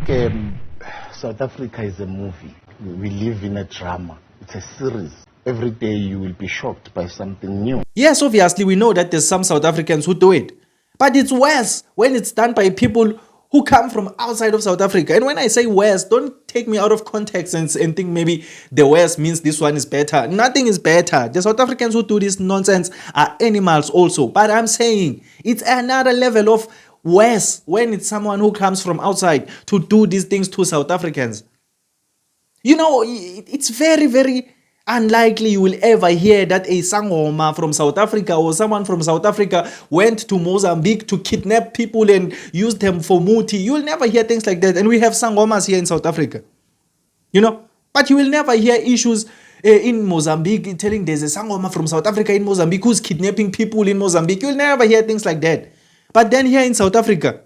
Um, South Africa is a movie. We live in a drama. It's a series. Every day you will be shocked by something new. Yes, obviously we know that there's some South Africans who do it. But it's worse when it's done by people who come from outside of South Africa. And when I say worse, don't take me out of context and think maybe the worst means this one is better. Nothing is better. The South Africans who do this nonsense are animals also. But I'm saying it's another level of worse when it's someone who comes from outside to do these things to South Africans. You know, it's very, very unlikely you will ever hear that a Sangoma from South Africa or someone from South Africa went to Mozambique to kidnap people and use them for muti. You will never hear things like that. And we have Sangomas here in South Africa. You know, but you will never hear issues in Mozambique telling there's a Sangoma from South Africa in Mozambique who's kidnapping people in Mozambique. You will never hear things like that. But then here in South Africa,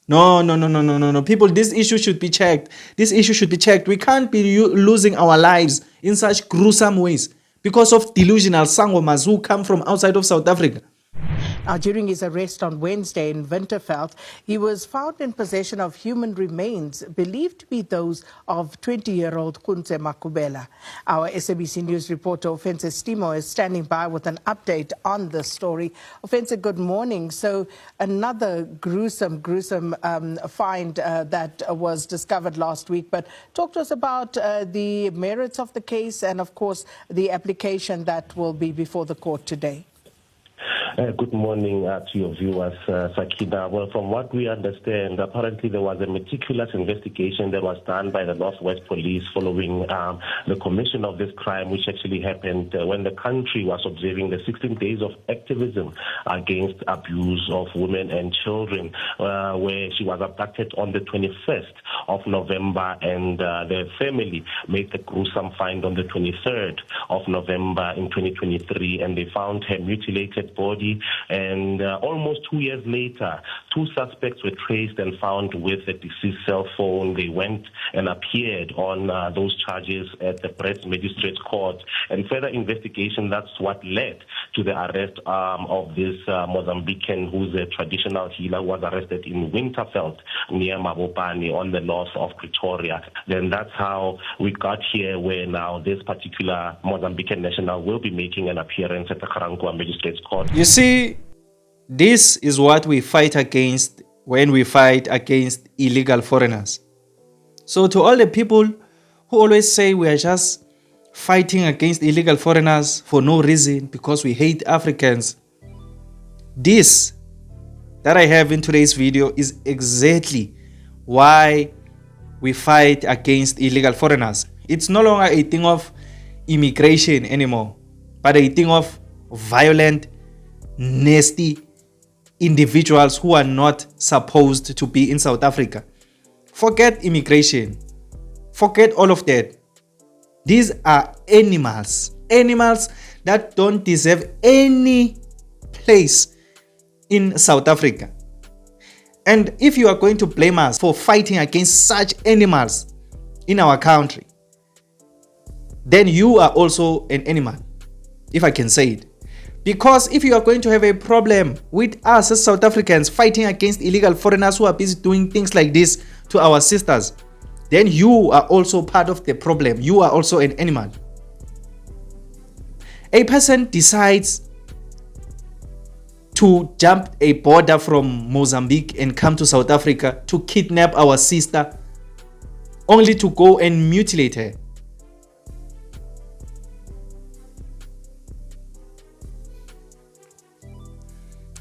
No. People, this issue should be checked. This issue should be checked. We can't be losing our lives in such gruesome ways because of delusional Sangomas who come from outside of South Africa. Now, during his arrest on Wednesday in Winterveld, he was found in possession of human remains believed to be those of 20-year-old Kunze Makubela. Our SABC News reporter, Ofense Stimo, is standing by with an update on this story. Ofense, good morning. So another gruesome find that was discovered last week. But talk to us about the merits of the case and, of course, the application that will be before the court today. Good morning to your viewers, Sakina. Well, from what we understand, apparently there was a meticulous investigation that was done by the Northwest Police following the commission of this crime, which actually happened when the country was observing the 16 days of activism against abuse of women and children, where she was abducted on the 21st of November, and the family made the gruesome find on the 23rd of November in 2023, and they found her mutilated body. And almost 2 years later, two suspects were traced and found with the deceased cell phone. They went and appeared on those charges at the Brits Magistrates Court. And further investigation, that's what led to the arrest of this Mozambican, who's a traditional healer, who was arrested in Winterveld near Mabopane on the north of Pretoria. Then that's how we got here, where now this particular Mozambican national will be making an appearance at the Karangwa Magistrates Court. You see, this is what we fight against when we fight against illegal foreigners. So to all the people who always say we are just fighting against illegal foreigners for no reason because we hate Africans, this that I have in today's video is exactly why we fight against illegal foreigners. It's no longer a thing of immigration anymore, but a thing of violent, nasty individuals who are not supposed to be in South Africa. Forget immigration. Forget all of that. These are animals. Animals that don't deserve any place in South Africa. And if you are going to blame us for fighting against such animals in our country, then you are also an animal, if I can say it. Because if you are going to have a problem with us as South Africans fighting against illegal foreigners who are busy doing things like this to our sisters, then you are also part of the problem. You are also an animal. A person decides to jump a border from Mozambique and come to South Africa to kidnap our sister, only to go and mutilate her.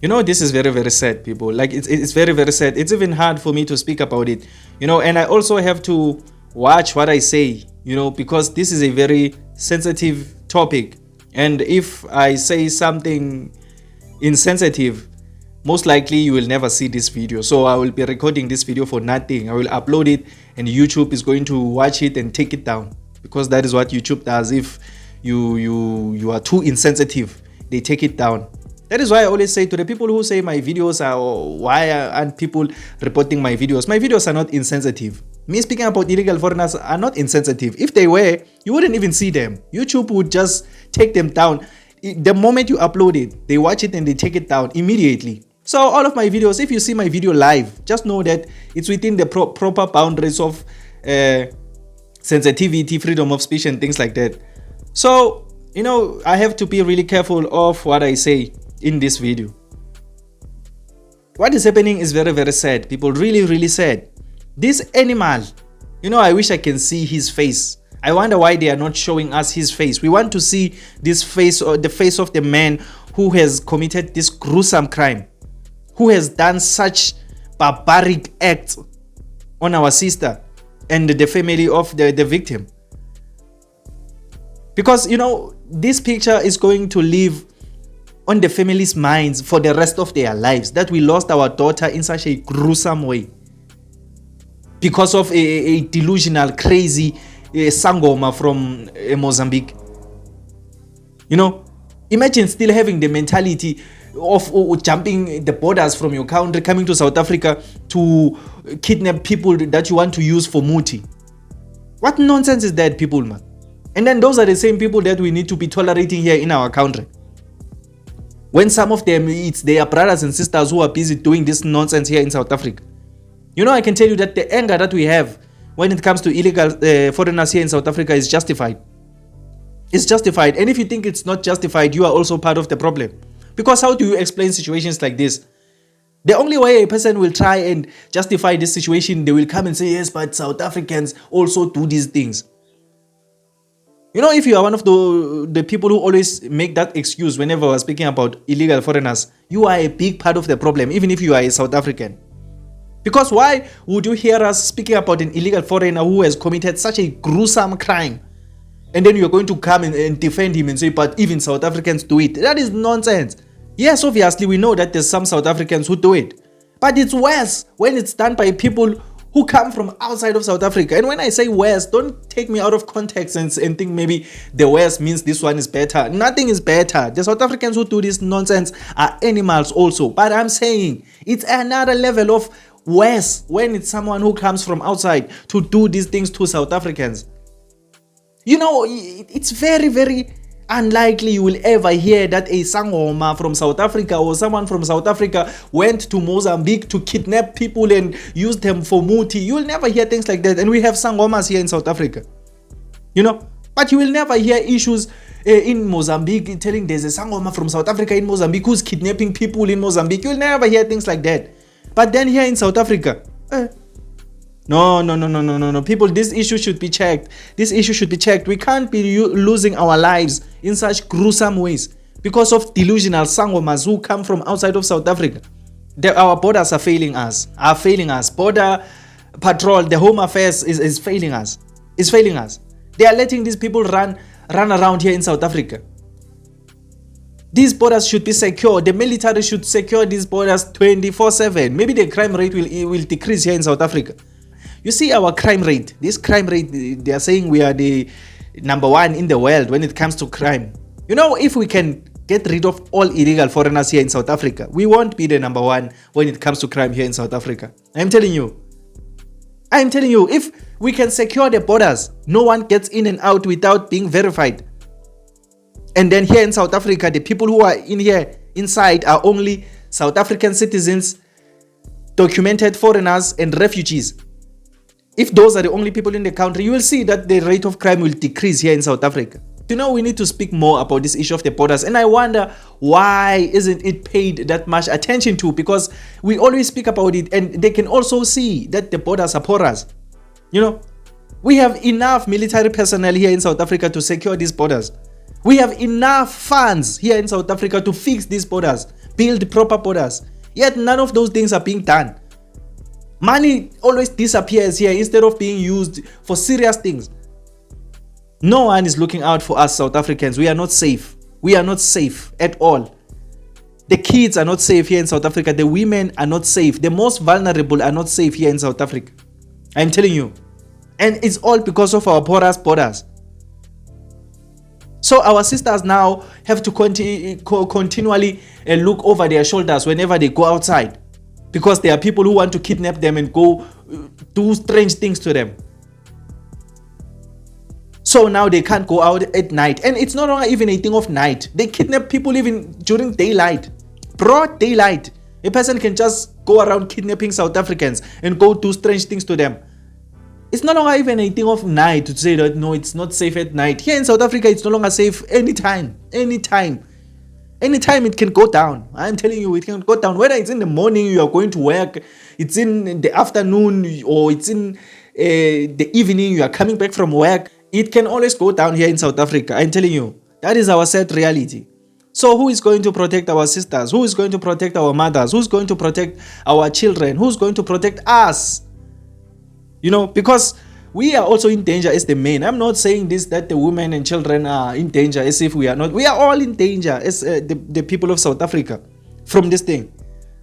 You know, this is very, very sad, people. Like, it's very, very sad. It's even hard for me to speak about it, you know, and I also have to watch what I say, you know, because this is a very sensitive topic. And if I say something insensitive, most likely you will never see this video. So I will be recording this video for nothing. I will upload it and YouTube is going to watch it and take it down, because that is what YouTube does. If you are too insensitive, they take it down. That is why I always say to the people who say my videos are, why aren't people reporting my videos? My videos are not insensitive. Me speaking about illegal foreigners are not insensitive. If they were, you wouldn't even see them. YouTube would just take them down. The moment you upload it, they watch it and they take it down immediately. So all of my videos, if you see my video live, just know that it's within the proper boundaries of sensitivity, freedom of speech and things like that. So, you know, I have to be really careful of what I say in this video. What is happening is very, very sad. People, really, really sad. This animal, you know, I wish I can see his face. I wonder why they are not showing us his face. We want to see this face, or the face of the man who has committed this gruesome crime, who has done such barbaric acts on our sister and the family of the victim. Because, you know, this picture is going to live on the family's minds for the rest of their lives, that we lost our daughter in such a gruesome way because of a delusional, crazy Sangoma from Mozambique. You know, imagine still having the mentality of jumping the borders from your country, coming to South Africa to kidnap people that you want to use for muti. What nonsense is that, people, man? And then those are the same people that we need to be tolerating here in our country. When some of them, it's their brothers and sisters who are busy doing this nonsense here in South Africa. You know, I can tell you that the anger that we have when it comes to illegal foreigners here in South Africa is justified. It's justified. And if you think it's not justified, you are also part of the problem. Because how do you explain situations like this? The only way a person will try and justify this situation, they will come and say, yes, but South Africans also do these things. You know, if you are one of the people who always make that excuse whenever we're speaking about illegal foreigners, you are a big part of the problem, even if you are a South African. Because why would you hear us speaking about an illegal foreigner who has committed such a gruesome crime, and then you're going to come and defend him and say, but even South Africans do it? That is nonsense. Yes, obviously, we know that there's some South Africans who do it. But it's worse when it's done by people who come from outside of South Africa. And when I say worse, don't take me out of context and think maybe the worst means this one is better. Nothing is better. The South Africans who do this nonsense are animals also. But I'm saying it's another level of worse when it's someone who comes from outside to do these things to South Africans. You know, it's very, very unlikely you will ever hear that a Sangoma from South Africa or someone from South Africa went to Mozambique to kidnap people and use them for muti. You will never hear things like that. And we have Sangomas here in South Africa. You know, but you will never hear issues in Mozambique telling there's a Sangoma from South Africa in Mozambique who's kidnapping people in Mozambique. You will never hear things like that. But then here in South Africa, no. People, this issue should be checked. This issue should be checked. We can't be losing our lives in such gruesome ways because of delusional Sangomas who come from outside of South Africa. Our borders are failing us. Border patrol, the Home Affairs is failing us. It's failing us. They are letting these people run around here in South Africa. These borders should be secure. The military should secure these borders 24/7. Maybe the crime rate will decrease here in South Africa. You see our crime rate. This crime rate, they are saying we are the #1 in the world when it comes to crime. You know, if we can get rid of all illegal foreigners here in South Africa, we won't be the #1 when it comes to crime here in South Africa. I'm telling you, if we can secure the borders, no one gets in and out without being verified. And then here in South Africa, the people who are inside are only South African citizens, documented foreigners and refugees. If those are the only people in the country, you will see that the rate of crime will decrease here in South Africa. You know, we need to speak more about this issue of the borders. And I wonder, why isn't it paid that much attention to? Because we always speak about it and they can also see that the borders are porous. You know, we have enough military personnel here in South Africa to secure these borders. We have enough funds here in South Africa to fix these borders, build proper borders. Yet none of those things are being done. Money always disappears here instead of being used for serious things. No one is looking out for us South Africans. We are not safe. We are not safe at all. The kids are not safe here in South Africa. The women are not safe. The most vulnerable are not safe here in South Africa. I'm telling you. And it's all because of our porous borders. So our sisters now have to continually look over their shoulders whenever they go outside, because there are people who want to kidnap them and go do strange things to them. So now they can't go out at night. And it's not even a thing of night. They kidnap people even during daylight, broad daylight. A person can just go around kidnapping South Africans and go do strange things to them. It's no longer even a thing of night to say that no, it's not safe at night. Here in South Africa, it's no longer safe anytime. Anytime it can go down. I'm telling you, it can go down. Whether it's in the morning, you are going to work, it's in the afternoon, or it's in the evening, you are coming back from work. It can always go down here in South Africa. I'm telling you, that is our sad reality. So who is going to protect our sisters? Who is going to protect our mothers? Who's going to protect our children? Who's going to protect us? Because we are also in danger as the men. I'm not saying this that the women and children are in danger as if we are not. We are all in danger as the people of South Africa from this thing.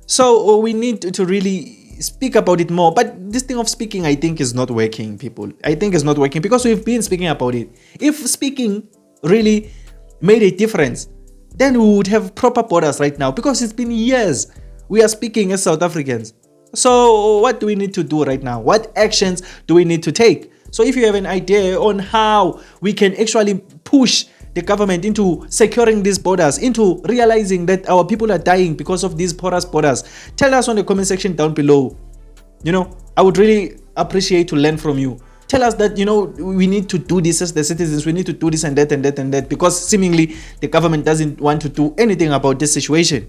So we need to really speak about it more. But this thing of speaking, I think, is not working, people. I think it's not working because we've been speaking about it. If speaking really made a difference, then we would have proper borders right now, because it's been years we are speaking as South Africans. So what do we need to do right now? What actions do we need to take? So if you have an idea on how we can actually push the government into securing these borders, into realizing that our people are dying because of these porous borders, tell us on the comment section down below. I would really appreciate to learn from you. Tell us that, we need to do this as the citizens. We need to do this and that and that and that, because seemingly the government doesn't want to do anything about this situation.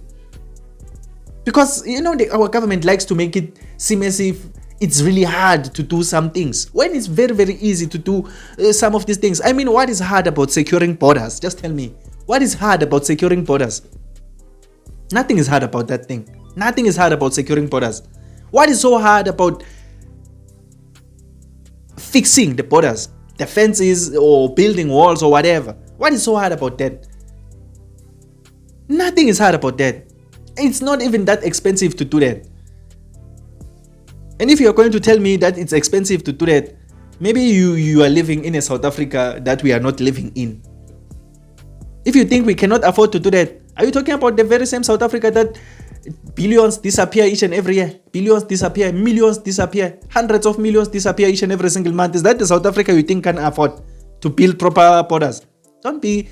Because, our government likes to make it seem as if it's really hard to do some things, when it's very, very easy to do some of these things. I mean, what is hard about securing borders? Just tell me. What is hard about securing borders? Nothing is hard about that thing. Nothing is hard about securing borders. What is so hard about fixing the borders, the fences, or building walls or whatever? What is so hard about that? Nothing is hard about that. It's not even that expensive to do that. And if you're going to tell me that it's expensive to do that, maybe you are living in a South Africa that we are not living in. If you think we cannot afford to do that, are you talking about the very same South Africa that billions disappear each and every year? Billions disappear, millions disappear, hundreds of millions disappear each and every single month. Is that the South Africa you think can afford to build proper borders? Don't be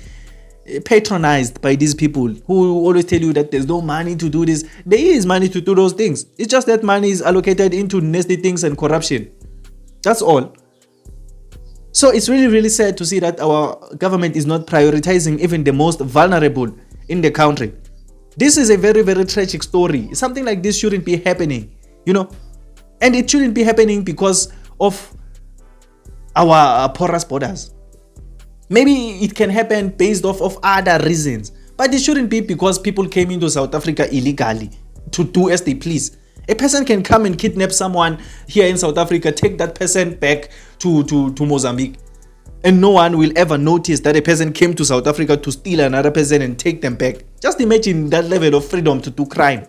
patronized by these people who always tell you that there's no money to do this. There is money to do those things. It's just that money is allocated into nasty things and corruption. That's all. So it's really, really sad to see that our government is not prioritizing even the most vulnerable in the country. This is a very, very tragic story. Something like this shouldn't be happening, and it shouldn't be happening because of our porous borders. Maybe it can happen based off of other reasons, but it shouldn't be because people came into South Africa illegally to do as they please. A person can come and kidnap someone here in South Africa, take that person back to Mozambique, and no one will ever notice that a person came to South Africa to steal another person and take them back. Just imagine that level of freedom to do crime.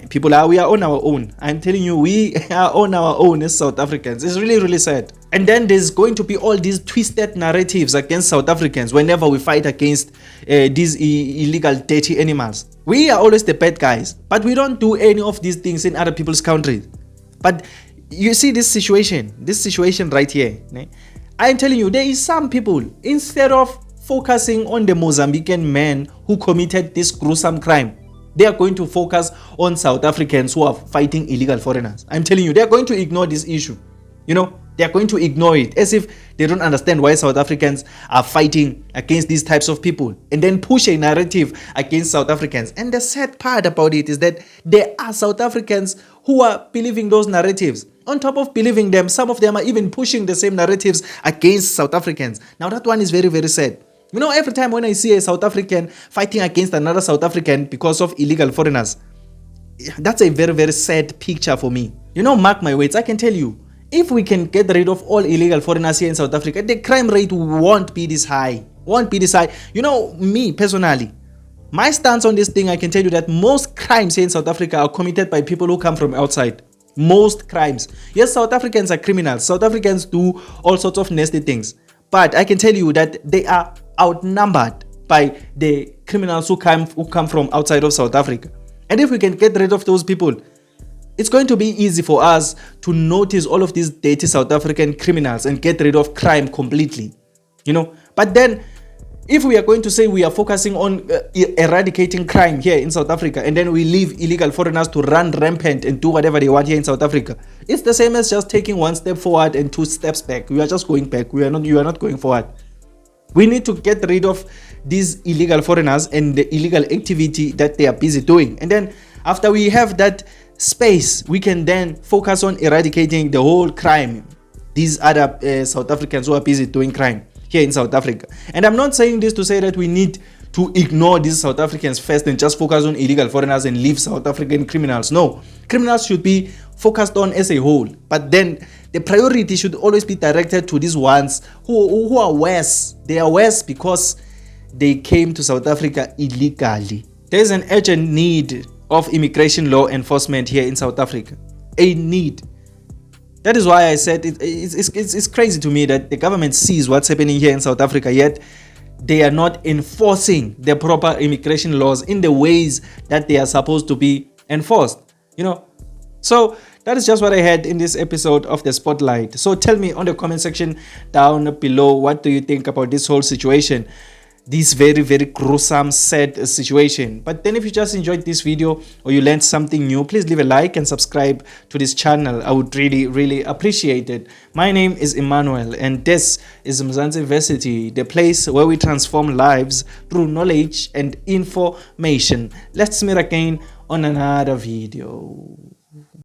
People, we are on our own. I'm telling you, we are on our own as South Africans. It's really, really sad. And then there's going to be all these twisted narratives against South Africans whenever we fight against these illegal, dirty animals. We are always the bad guys, but we don't do any of these things in other people's countries. But you see this situation right here. I'm telling you, there is some people, instead of focusing on the Mozambican man who committed this gruesome crime, they are going to focus on South Africans who are fighting illegal foreigners. I'm telling you, they are going to ignore this issue. They are going to ignore it as if they don't understand why South Africans are fighting against these types of people, and then push a narrative against South Africans. And the sad part about it is that there are South Africans who are believing those narratives. On top of believing them, some of them are even pushing the same narratives against South Africans. Now that one is very, very sad. Every time when I see a South African fighting against another South African because of illegal foreigners, that's a very, very sad picture for me. Mark my words, I can tell you, if we can get rid of all illegal foreigners here in South Africa, the crime rate won't be this high. Me personally, my stance on this thing, I can tell you that most crimes here in South Africa are committed by people who come from outside. Most crimes. Yes, South Africans are criminals. South Africans do all sorts of nasty things. But I can tell you that they are outnumbered by the criminals who come from outside of South Africa. And if we can get rid of those people, it's going to be easy for us to notice all of these dirty South African criminals and get rid of crime completely. But then if we are going to say we are focusing on eradicating crime here in South Africa, and then we leave illegal foreigners to run rampant and do whatever they want here in South Africa, it's the same as just taking one step forward and two steps back. We are just going back. You are not going forward. We need to get rid of these illegal foreigners and the illegal activity that they are busy doing. And then after we have that space, we can then focus on eradicating the whole crime. These other South Africans who are busy doing crime here in South Africa. And I'm not saying this to say that we need to ignore these South Africans first and just focus on illegal foreigners and leave South African criminals. No, criminals should be focused on as a whole. But then the priority should always be directed to these ones who are worse. They are worse because they came to South Africa illegally. There is an urgent need of immigration law enforcement here in South Africa. A need. That is why I said it's crazy to me that the government sees what's happening here in South Africa, yet they are not enforcing the proper immigration laws in the ways that they are supposed to be enforced. So that is just what I had in this episode of The Spotlight. So tell me on the comment section down below, what do you think about this whole situation? This very, very gruesome, sad situation. But then if you just enjoyed this video or you learned something new, please leave a like and subscribe to this channel. I would really, really appreciate it. My name is Emmanuel and this is Mzansi University, the place where we transform lives through knowledge and information. Let's meet again on another video.